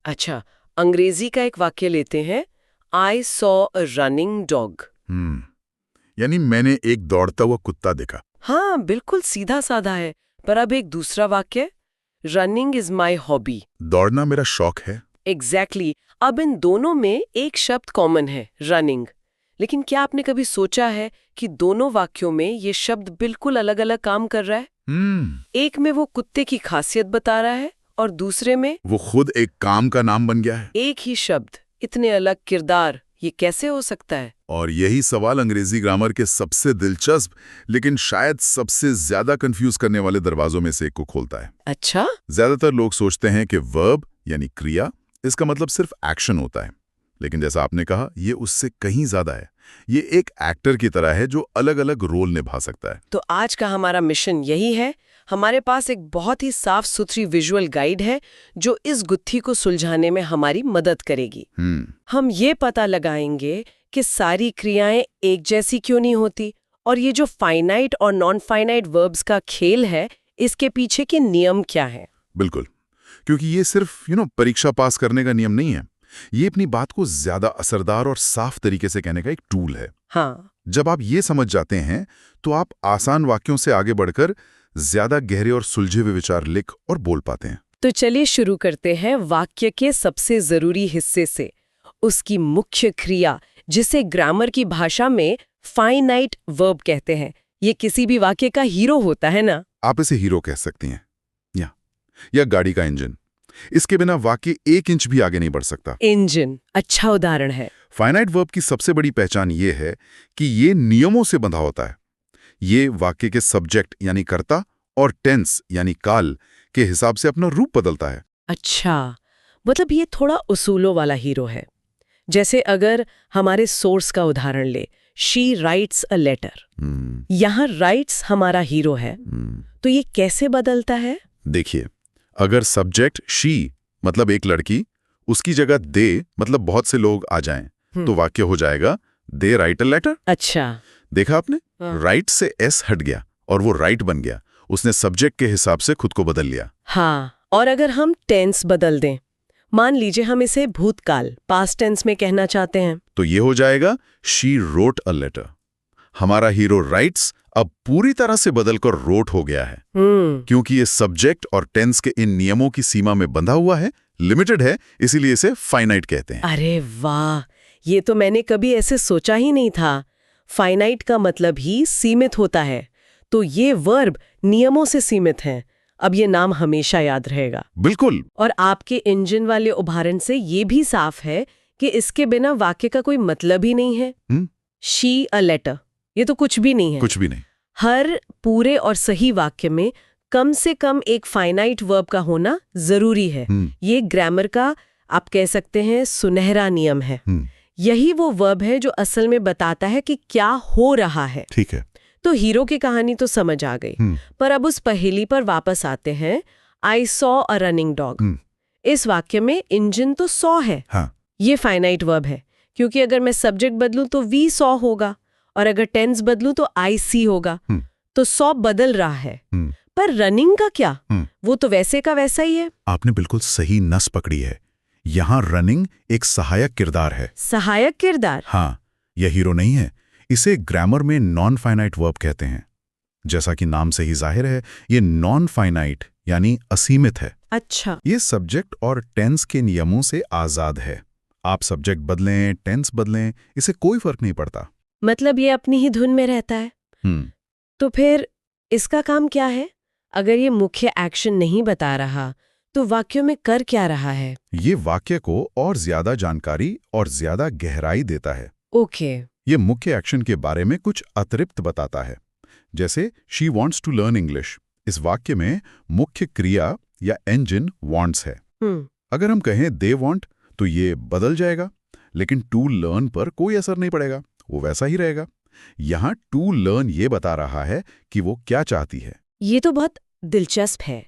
अच्छा, अंग्रेजी का एक वाक्य लेते हैं। I saw a running dog. हम्म यानी मैंने एक दौड़ता हुआ कुत्ता देखा। हाँ, बिल्कुल सीधा साधा है। पर अब एक दूसरा वाक्य, रनिंग इज माई हॉबी। दौड़ना मेरा शौक है। एग्जैक्टली। अब इन दोनों में एक शब्द कॉमन है, रनिंग। लेकिन क्या आपने कभी सोचा है कि दोनों वाक्यों में ये शब्द बिल्कुल अलग अलग काम कर रहा है? हम्म एक में वो कुत्ते की खासियत बता रहा है और दूसरे में वो खुद एक काम का नाम बन गया है। एक ही शब्द, इतने अलग किरदार। ये कैसे हो सकता है? और यही सवाल अंग्रेजी ग्रामर के सबसे दिलचस्प लेकिन शायद सबसे ज्यादा कंफ्यूज करने वाले दरवाजों में से एक को खोलता है। अच्छा। ज्यादातर लोग सोचते हैं कि वर्ब यानी क्रिया, इसका मतलब सिर्फ एक्शन होता है। लेकिन जैसा आपने कहा, ये उससे कहीं ज्यादा है। ये एक एक्टर की तरह है जो अलग अलग रोल निभा सकता है। तो आज का हमारा मिशन यही है। हमारे पास एक बहुत ही साफ सुथरी विजुअल गाइड है जो इस गुत्थी को सुलझाने में हमारी मदद करेगी। हम ये पता लगाएंगे कि सारी क्रियाएं एक जैसी क्यों नहीं होती, और ये जो फाइनाइट और नॉन फाइनाइट वर्ब्स का खेल है, इसके पीछे के नियम क्या हैं। बिल्कुल, क्योंकि ये सिर्फ परीक्षा पास करने का नियम नहीं है। ये अपनी बात को ज्यादा असरदार और साफ तरीके से कहने का एक टूल है। हाँ। जब आप ये समझ जाते हैं तो आप आसान वाक्यों से आगे बढ़कर ज्यादा गहरे और सुलझे हुए विचार लिख और बोल पाते हैं। तो चलिए शुरू करते हैं वाक्य के सबसे जरूरी हिस्से से, उसकी मुख्य क्रिया, जिसे ग्रामर की भाषा में फाइनाइट वर्ब कहते हैं। ये किसी भी वाक्य का हीरो होता है ना। आप इसे हीरो कह सकती हैं, या गाड़ी का इंजन। इसके बिना वाक्य 1 इंच भी आगे नहीं बढ़ सकता। इंजन अच्छा उदाहरण है। फाइनाइट वर्ब की सबसे बड़ी पहचान ये है कि ये नियमों से बंधा होता है। ये वाक्य के सब्जेक्ट यानी कर्ता और टेंस यानी काल के हिसाब से अपना रूप बदलता है। अच्छा, मतलब ये थोड़ा उसूलों वाला हीरो है। जैसे अगर हमारे सोर्स का उदाहरण ले, शी राइट्स अ लेटर। यहाँ राइट्स हमारा हीरो है। तो ये कैसे बदलता है? देखिए, अगर सब्जेक्ट शी मतलब एक लड़की, उसकी जगह दे मतलब बहुत से लोग आ जाएं, तो वाक्य हो जाएगा दे राइट अ लेटर। अच्छा। देखा आपने, हाँ। राइट से एस हट गया और वो राइट बन गया। उसने सब्जेक्ट के हिसाब से खुद को बदल लिया। हाँ, और अगर हम टेंस बदल दें, मान लीजिए हम इसे भूतकाल पास्ट टेंस में कहना चाहते हैं, तो ये हो जाएगा शी रोट अ लेटर। हमारा हीरो राइट्स अब पूरी तरह से बदलकर रोट हो गया है। क्योंकि ये सब्जेक्ट और टेंस के इन नियमों की सीमा में बंधा हुआ है, लिमिटेड है, इसीलिए इसे फाइनाइट कहते हैं। अरे वाह, ये तो मैंने कभी ऐसे सोचा ही नहीं था। फाइनाइट का मतलब ही सीमित होता है, तो ये वर्ब नियमों से सीमित है। अब ये नाम हमेशा याद रहेगा। बिल्कुल। और आपके इंजन वाले उदाहरण से ये भी साफ है कि इसके बिना वाक्य का कोई मतलब ही नहीं है। शी अ लेटर, ये तो कुछ भी नहीं है। कुछ भी नहीं। हर पूरे और सही वाक्य में कम से कम एक फाइनाइट वर्ब का होना जरूरी है। ये ग्रामर का, आप कह सकते हैं, सुनहरा नियम है। यही वो वर्ब है जो असल में बताता है कि क्या हो रहा है। ठीक है। तो हीरो की कहानी तो समझ आ गई, पर अब उस पहेली पर वापस आते हैं। I saw a running dog. इस वाक्य में इंजन तो सॉ है। हाँ। ये फाइनाइट वर्ब है, क्योंकि अगर मैं सब्जेक्ट बदलूं तो वी सॉ होगा, और अगर टेंस बदलूं तो आई सी होगा। तो सॉ बदल रहा है। पर रनिंग का क्या? वो तो वैसे का वैसा ही है। आपने बिल्कुल सही नस पकड़ी है। यहाँ रनिंग एक सहायक किरदार है। सहायक किरदार? हाँ, यह हीरो नहीं है। इसे ग्रामर में नॉन फाइनाइट वर्ब कहते हैं। जैसा कि नाम से ही जाहिर है, ये नॉन फाइनाइट यानी असीमित है। अच्छा। ये सब्जेक्ट और टेंस के नियमों से आजाद है। आप सब्जेक्ट बदलें, टेंस बदलें, इसे कोई फर्क नहीं पड़ता। मतलब ये अपनी ही धुन में रहता है। तो फिर इसका काम क्या है? अगर ये मुख्य एक्शन नहीं बता रहा, तो वाक्यों में कर क्या रहा है? ये वाक्य को और ज्यादा जानकारी और ज्यादा गहराई देता है। ओके। ये मुख्य एक्शन के बारे में कुछ अतिरिक्त बताता है। जैसे she wants to learn English, इस वाक्य में मुख्य क्रिया या इंजन वॉन्ट्स है। अगर हम कहें दे वॉन्ट, तो ये बदल जाएगा, लेकिन टू लर्न पर कोई असर नहीं पड़ेगा, वो वैसा ही रहेगा। यहाँ टू लर्न ये बता रहा है कि वो क्या चाहती है। ये तो बहुत दिलचस्प है।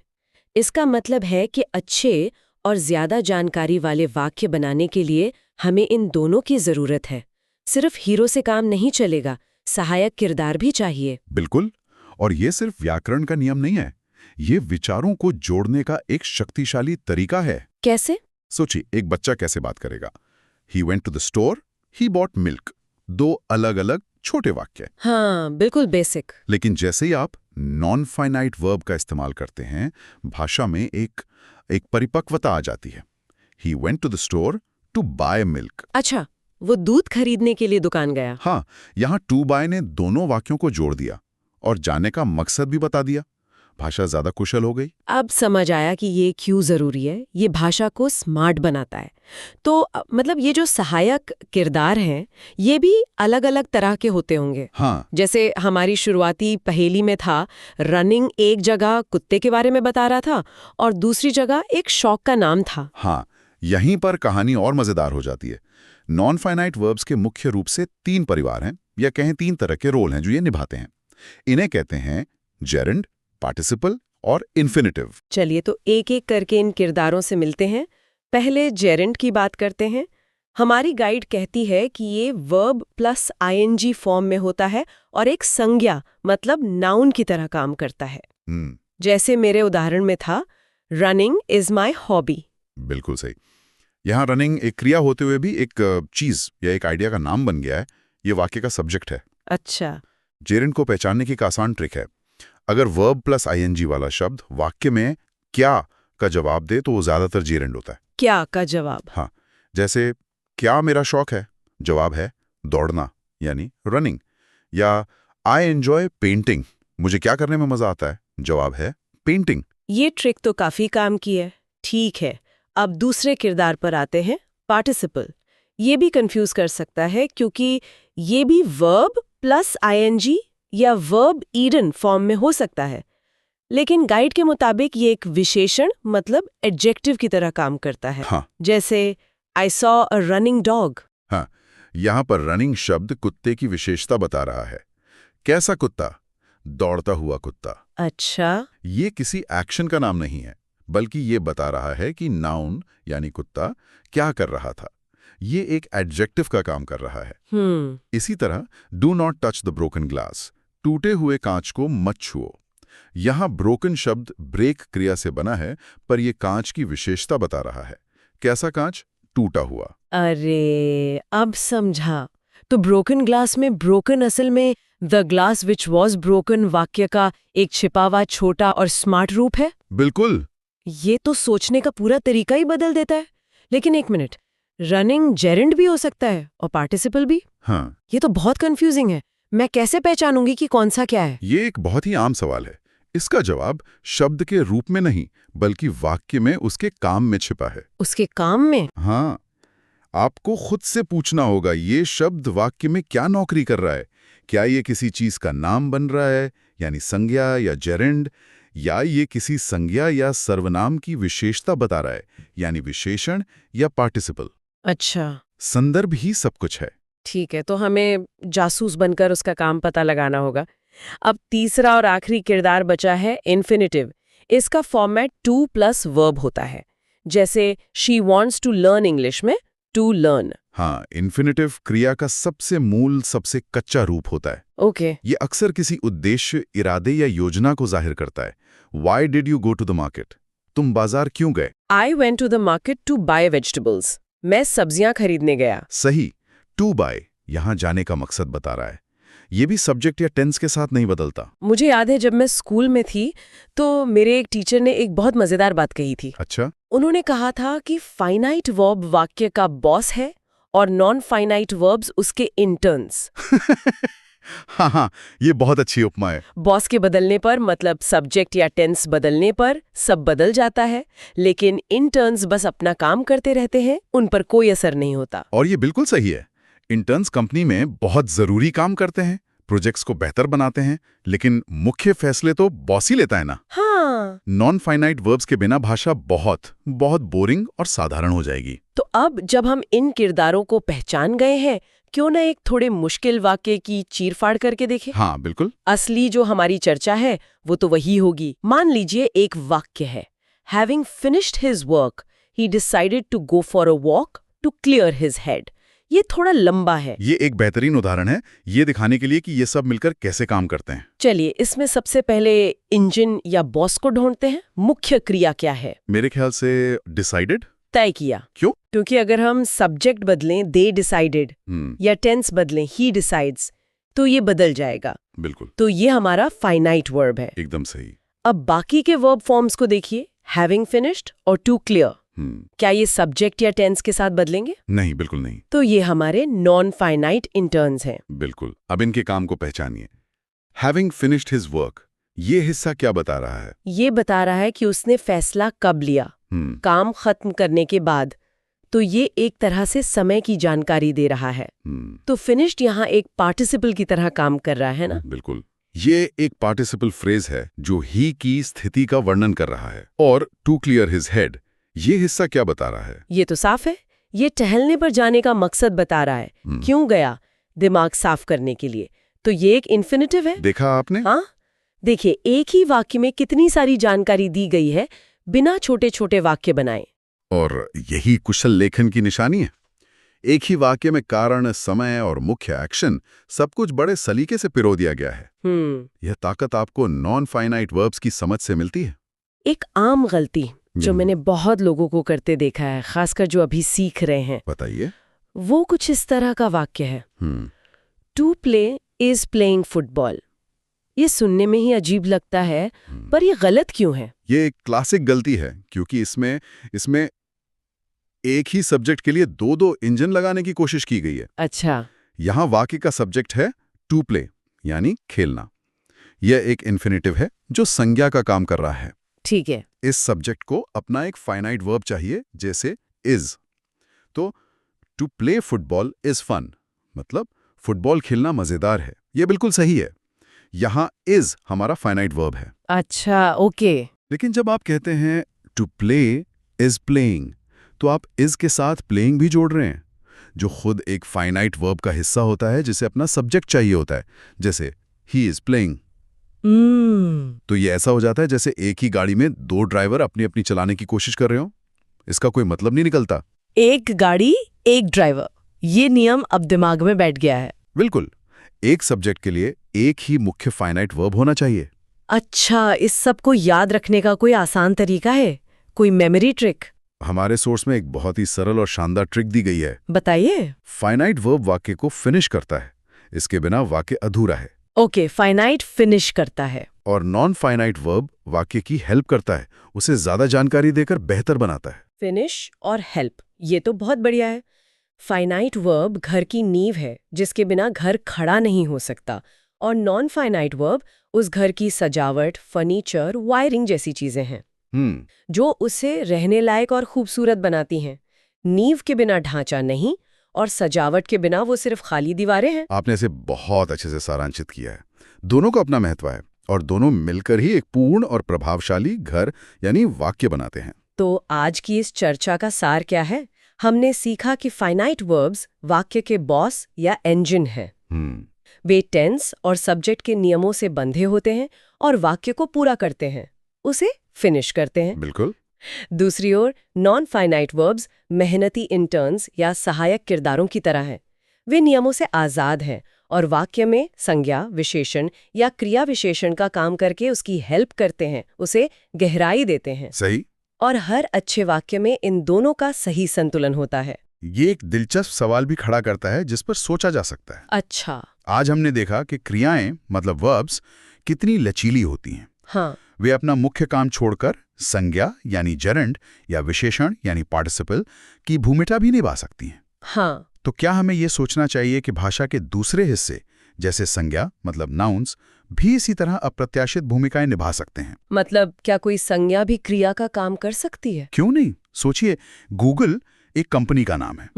इसका मतलब है कि अच्छे और ज्यादा जानकारी वाले वाक्य बनाने के लिए हमें इन दोनों की जरूरत है। सिर्फ हीरो से काम नहीं चलेगा, सहायक किरदार भी चाहिए। बिल्कुल। और ये सिर्फ व्याकरण का नियम नहीं है, ये विचारों को जोड़ने का एक शक्तिशाली तरीका है। कैसे? सोचिए, एक बच्चा कैसे बात करेगा? He went to the store, he bought milk. 2 अलग-अलग छोटे वाक्य। हाँ, बिल्कुल बेसिक। लेकिन जैसे ही आप नॉन फाइनाइट वर्ब का इस्तेमाल करते हैं, भाषा में एक परिपक्वता आ जाती है। He went to the store to buy milk. अच्छा, वो दूध खरीदने के लिए दुकान गया। हाँ, यहाँ to buy ने दोनों वाक्यों को जोड़ दिया और जाने का मकसद भी बता दिया। भाषा ज्यादा कुशल हो गई। अब समझ आया कि ये क्यों जरूरी है। ये भाषा को स्मार्ट बनाता है। तो मतलब ये जो सहायक किरदार हैं, ये भी अलग अलग तरह के होते होंगे। हाँ। जैसे हमारी शुरुआती पहेली में था, रनिंग एक जगह कुत्ते के बारे में बता रहा था और दूसरी जगह एक शौक का नाम था। हाँ, यहीं पर कहानी और मजेदार हो जाती है। नॉन फाइनाइट वर्ब्स के मुख्य रूप से 3 परिवार हैं, या कहें 3 तरह के रोल हैं जो ये निभाते हैं। इन्हें कहते हैं जेरेंड, पार्टिसिपल और इन्फिनिटिव। चलिए तो एक एक करके इन किरदारों से मिलते हैं। पहले जेरेंड की बात करते हैं। हमारी गाइड कहती है कि ये वर्ब प्लस आईएनजी फॉर्म में होता है और एक संज्ञा मतलब नाउन की तरह काम करता है। जैसे मेरे उदाहरण में था, रनिंग इज माई हॉबी। बिल्कुल सही। यहाँ रनिंग एक क्रिया होते हुए भी एक चीज या एक आइडिया का नाम बन गया है। ये वाक्य का सब्जेक्ट है। अच्छा। जेरेंड को पहचानने की एक आसान ट्रिक है। अगर वर्ब प्लस आईएनजी वाला शब्द वाक्य में क्या का जवाब दे तो वो ज्यादातर जेरेंड होता है। क्या का जवाब? हाँ, जैसे क्या मेरा शौक है, जवाब है दौड़ना यानी रनिंग। या आई एंजॉय पेंटिंग, मुझे क्या करने में मजा आता है, जवाब है पेंटिंग। ये ट्रिक तो काफी काम की है। ठीक है, अब दूसरे किरदार पर आते हैं, पार्टिसिपल। ये भी कंफ्यूज कर सकता है क्योंकि ये भी वर्ब प्लस आईएनजी या वर्ब ईडन फॉर्म में हो सकता है, लेकिन गाइड के मुताबिक ये एक विशेषण मतलब एडजेक्टिव की तरह काम करता है। हाँ। जैसे आई सॉ अ रनिंग डॉग। हाँ, यहाँ पर रनिंग शब्द कुत्ते की विशेषता बता रहा है। कैसा कुत्ता? दौड़ता हुआ कुत्ता। अच्छा। ये किसी एक्शन का नाम नहीं है, बल्कि ये बता रहा है कि नाउन यानी कुत्ता क्या कर रहा था। ये एक एडजेक्टिव का काम कर रहा है। इसी तरह do not touch the broken glass, टूटे हुए कांच को मत छुओ। यहाँ ब्रोकन शब्द ब्रेक क्रिया से बना है, पर यह कांच की विशेषता बता रहा है। कैसा कांच? टूटा हुआ। अरे, अब समझा। तो ब्रोकन ग्लास में ब्रोकन असल में the glass which was broken वाक्य का एक छिपा हुआ छोटा और स्मार्ट रूप है। बिल्कुल। ये तो सोचने का पूरा तरीका ही बदल देता है। लेकिन एक मिनट, रनिंग जेरेंड भी हो सकता है और पार्टिसिपल भी। हाँ, ये तो बहुत कंफ्यूजिंग है। मैं कैसे पहचानूंगी कि कौन सा क्या है? ये एक बहुत ही आम सवाल है। इसका जवाब शब्द के रूप में नहीं, बल्कि वाक्य में उसके काम में छिपा है। उसके काम में? हाँ, आपको खुद से पूछना होगा, ये शब्द वाक्य में क्या नौकरी कर रहा है? क्या ये किसी चीज का नाम बन रहा है, यानी संज्ञा या जेरेंड, या ये किसी संज्ञा या सर्वनाम की विशेषता बता रहा है, यानी विशेषण या पार्टिसिपल? अच्छा, संदर्भ ही सब कुछ है। ठीक है, तो हमें जासूस बनकर उसका काम पता लगाना होगा। अब तीसरा और आखिरी किरदार बचा है इन्फिनिटिव। इसका फॉर्मेट टू प्लस वर्ब होता है। जैसे she wants to learn English में टू लर्न। हाँ, इन्फिनिटिव क्रिया का सबसे मूल, सबसे कच्चा रूप होता है। ओके। ये अक्सर किसी उद्देश्य, इरादे या योजना को जाहिर करता है। Why did you go to the market? तुम बाजार क्यों गए? I went to the market to buy vegetables. मैं सब्जियां खरीदने गया। सही। to buy यहाँ जाने का मकसद बता रहा है। ये भी सब्जेक्ट या टेंस के साथ नहीं बदलता। मुझे याद है जब मैं स्कूल में थी तो मेरे एक टीचर ने एक बहुत मजेदार बात कही थी। अच्छा। उन्होंने कहा था कि फाइनाइट वर्ब वाक्य का बॉस है और नॉन फाइनाइट वर्ब्स उसके इंटर्न्स। हाँ, ये बहुत अच्छी उपमा है। बॉस के बदलने पर मतलब सब्जेक्ट या टेंस बदलने पर सब बदल जाता है, लेकिन इंटर्न्स बस अपना काम करते रहते हैं, उन पर कोई असर नहीं होता। और ये बिल्कुल सही है। इंटर्न्स कंपनी में बहुत जरूरी काम करते हैं, प्रोजेक्ट्स को बेहतर बनाते हैं, लेकिन मुख्य फैसले तो बॉस ही लेता है ना। हाँ। नॉन फाइनाइट वर्ब्स के बिना भाषा बहुत बोरिंग और साधारण हो जाएगी। तो अब जब हम इन किरदारों को पहचान गए हैं, क्यों ना एक थोड़े मुश्किल वाक्य की चीरफाड़ करके देखें? हाँ, बिल्कुल। असली जो हमारी चर्चा है वो तो वही होगी। मान लीजिए एक वाक्य है, Having finished his work, he decided to go for a walk to clear his head. ये थोड़ा लंबा है। ये एक बेहतरीन उदाहरण है, ये दिखाने के लिए कि ये सब मिलकर कैसे काम करते हैं। चलिए इसमें सबसे पहले इंजन या बॉस को ढूंढते हैं। मुख्य क्रिया क्या है? मेरे ख्याल से डिसाइडेड। तय किया। क्यों? क्योंकि अगर हम सब्जेक्ट बदलें, दे डिसाइडेड, या टेंस बदलें, ही डिसाइड्स, तो ये बदल जाएगा। बिल्कुल। तो ये हमारा फाइनाइट वर्ब है। एकदम सही। अब बाकी के वर्ब फॉर्म्स को देखिए, हैविंग फिनिश्ड और टू क्लियर। क्या ये सब्जेक्ट या टेंस के साथ बदलेंगे? नहीं, बिल्कुल नहीं। तो ये हमारे नॉन फाइनाइट इंटर्न्स हैं। बिल्कुल। अब इनके काम को पहचानिए। हैविंग फिनिश्ड हिज वर्क, ये हिस्सा क्या बता रहा है? ये बता रहा है कि उसने फैसला कब लिया, काम खत्म करने के बाद। तो ये एक तरह से समय की जानकारी दे रहा है। तो फिनिश्ड यहाँ एक पार्टिसिपल की तरह काम कर रहा है ना? बिल्कुल। ये एक पार्टिसिपल फ्रेज है जो ही की स्थिति का वर्णन कर रहा है। और टू क्लियर हिज हेड, ये हिस्सा क्या बता रहा है? ये तो साफ है, ये टहलने पर जाने का मकसद बता रहा है। क्यों गया? दिमाग साफ करने के लिए। तो ये एक इन्फिनिटिव है। देखा आपने? हाँ, देखिए एक ही वाक्य में कितनी सारी जानकारी दी गई है बिना छोटे छोटे वाक्य बनाए। और यही कुशल लेखन की निशानी है। एक ही वाक्य में कारण, समय और मुख्य एक्शन सब कुछ बड़े सलीके से पिरो दिया गया है। यह ताकत आपको नॉन फाइनाइट वर्ब्स की समझ से मिलती है। एक आम गलती जो मैंने बहुत लोगों को करते देखा है, खासकर जो अभी सीख रहे हैं, बताइए। वो कुछ इस तरह का वाक्य है, to play is playing football. ये सुनने में ही अजीब लगता है, पर ये गलत क्यों है? ये एक क्लासिक गलती है, क्योंकि इसमें एक ही सब्जेक्ट के लिए दो इंजन लगाने की कोशिश की गई है। अच्छा। यहाँ वाक्य का सब्जेक्ट है टू प्ले, यानी खेलना। यह एक इन्फिनिटिव है जो संज्ञा का काम कर रहा है। ठीक है। इस सब्जेक्ट को अपना एक फाइनाइट वर्ब चाहिए, जैसे इज। तो to play football is fun, मतलब फुटबॉल खेलना मजेदार है। यह बिल्कुल सही है। यहाँ इज हमारा फाइनाइट वर्ब है। अच्छा, ओके। लेकिन जब आप कहते हैं टू प्ले इज प्लेइंग, तो आप इज के साथ प्लेइंग भी जोड़ रहे हैं, जो खुद एक फाइनाइट वर्ब का हिस्सा होता है, जिसे अपना सब्जेक्ट चाहिए होता है, जैसे ही इज प्लेइंग। तो ये ऐसा हो जाता है जैसे एक ही गाड़ी में दो ड्राइवर अपनी अपनी चलाने की कोशिश कर रहे हो। इसका कोई मतलब नहीं निकलता। एक गाड़ी एक ड्राइवर, ये नियम अब दिमाग में बैठ गया है। बिल्कुल। एक सब्जेक्ट के लिए एक ही मुख्य फाइनाइट वर्ब होना चाहिए। अच्छा, इस सब को याद रखने का कोई आसान तरीका है? कोई मेमोरी ट्रिक? हमारे सोर्स में एक बहुत ही सरल और शानदार ट्रिक दी गई है। बताइए। फाइनाइट वर्ब वाक्य को फिनिश करता है, इसके बिना वाक्य अधूरा है। ओके, फाइनाइट फिनिश करता है। और नॉन फाइनाइट वर्ब वाक्य की हेल्प करता है, उसे ज्यादा जानकारी देकर बेहतर बनाता है। फिनिश और हेल्प, ये तो बहुत बढ़िया है। फाइनाइट वर्ब घर की नींव है, जिसके बिना घर खड़ा नहीं हो सकता, और नॉन फाइनाइट वर्ब उस घर की सजावट, फर्नीचर, वायरिंग जैसी चीजें हैं जो उसे रहने लायक और खूबसूरत बनाती हैं। नींव के बिना ढांचा नहीं, और सजावट के बिना वो सिर्फ खाली दीवारें हैं। आपने इसे बहुत अच्छे से सारांशित किया है। दोनों का अपना महत्व है, और दोनों मिलकर ही एक पूर्ण और प्रभावशाली घर यानी वाक्य बनाते हैं। तो आज की इस चर्चा का सार क्या है? हमने सीखा कि फाइनाइट वर्ब्स वाक्य के बॉस या इंजन हैं। वे टेंस और सब्जेक्ट के नियमों से बंधे होते हैं और वाक्य को पूरा करते हैं, उसे फिनिश करते हैं। बिल्कुल। दूसरी ओर नॉन फाइनाइट वर्ब्स मेहनती इंटर्न्स या सहायक किरदारों की तरह हैं। वे नियमों से आज़ाद हैं और वाक्य में संज्ञा, विशेषण या क्रिया विशेषण का काम करके उसकी हेल्प करते हैं, उसे गहराई देते हैं। सही। और हर अच्छे वाक्य में इन दोनों का सही संतुलन होता है। ये एक दिलचस्प सवाल भी खड़ा करता है जिस पर सोचा जा सकता है। अच्छा। आज हमने देखा कि क्रियाएं मतलब वर्ब्स कितनी लचीली होती हैं। हाँ। वे अपना मुख्य काम छोड़कर संज्ञा यानी जेरेंड या विशेषण यानी पार्टिसिपल की भूमिका भी निभा सकती हैं। हाँ। तो क्या हमें ये सोचना चाहिए कि भाषा के दूसरे हिस्से जैसे संज्ञा मतलब नाउन्स भी इसी तरह अप्रत्याशित भूमिकाएं निभा सकते हैं? मतलब क्या कोई संज्ञा भी क्रिया का काम कर सकती है? क्यों नहीं। सोचिए, गूगल एक कंपनी का नाम है,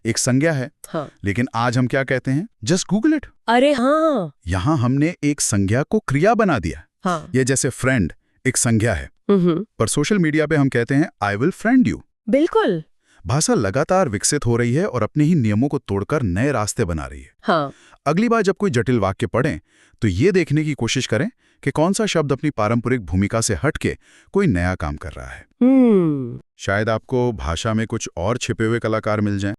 एक संज्ञा है। हाँ। लेकिन आज हम क्या कहते हैं? Just Google it. अरे हाँ। यहाँ हमने एक संज्ञा को क्रिया बना दिया। हाँ। ये जैसे फ्रेंड एक संज्ञा है, पर सोशल मीडिया पे हम कहते हैं आई विल फ्रेंड यू। बिल्कुल। भाषा लगातार विकसित हो रही है और अपने ही नियमों को तोड़कर नए रास्ते बना रही है। हाँ। अगली बार जब कोई जटिल वाक्य पढ़ें तो ये देखने की कोशिश करें कि कौन सा शब्द अपनी पारंपरिक भूमिका से हटके कोई नया काम कर रहा है। शायद आपको भाषा में कुछ और छिपे हुए कलाकार मिल जाएं।